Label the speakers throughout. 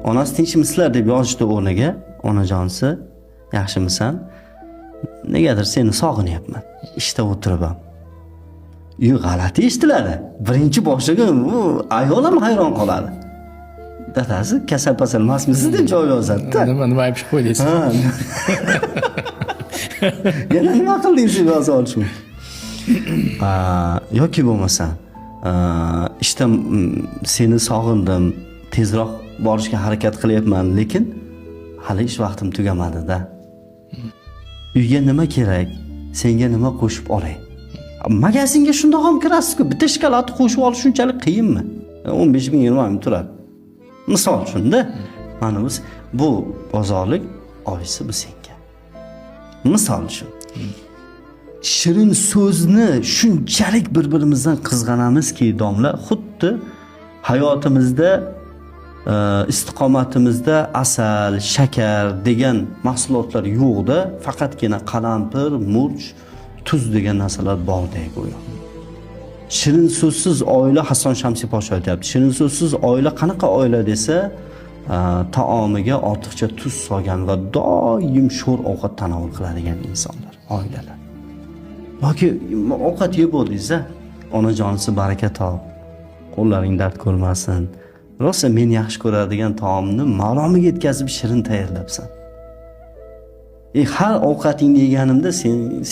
Speaker 1: Onasi tinchmisizlar deb yozishdi o'rniga, onajonisi, yaxshimisan? Negadir seni sog'inyapman. Ishda o'tiribam. G'alati eshtiladi. Birinchi boshiga u ayol ham hayron qoladi. Dadasi kasal-pasal emasmisiz deb joy yozadi-da.
Speaker 2: Nima ayb qo'y deysiz.
Speaker 1: Yana nima qildingiz deb yoza olishmi? Yoki bo'lmasa, ishda seni sog'indim, tezroq borishga harakat qilyapman, lekin hali ish vaqtim tugamadi-da. Uyga nima kerak? Senga nima qo'shib olay? Magazinga shundoq ham kirasiz-ku, bitta shokoladni qo'shib olish shunchalik qiyinmi? 15 ming 20 ming turadi. Misol shunda, mana bu bozorlik oyisi bu senga. Misol uchun. Shirin so'zni shunchalik bir-birimizdan qizg'anamizki, domla, xuddi hayotimizda istiqomatimizda asal, shakar degan mahsulotlar yo'qda, faqatgina qalampir, murch, tuz degan narsalar bordek go'yo. Shirin so'zsiz oila, Hasan Shamsiy Podsho aytibdi. Shirin so'zsiz oila qanaqa oila desa, taomiga ortiqcha tuz solgan va doim sho'r ovqat tanovul qiladigan insonlar, oilalar. Yoki ovqat yeb bo'ldingiz-a, onajonisi baraka top, qo'llaring dard ko'rmasin. Rosa men yaxshi ko'radigan taomni ma'lomiga yetkazib shirin tayyorlabsan. Har ovqatingni yeganimda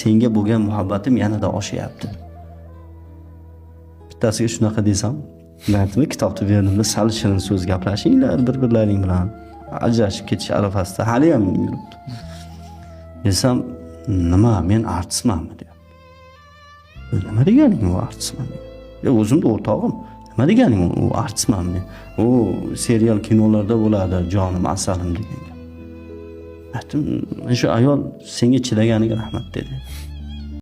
Speaker 1: senga bo'lgan muhabbatim yanada oshyapti. Bittasiga shunaqa desam, aytdim, kitobni berdimda sal shirin so'z gaplashinglar bir-birlaring bilan. Ajrashib ketish arafasida hali ham yuribdi. Desam, nima, men artistmanmi deyapti. Nima deganing u artistman? O'zimda o'rtog'im. Nima deganing u artistmanmi? U serial kinolarda bo'ladi, jonim asalim degan. Aytdim, shu ayol senga chidaganiga rahmat dedi.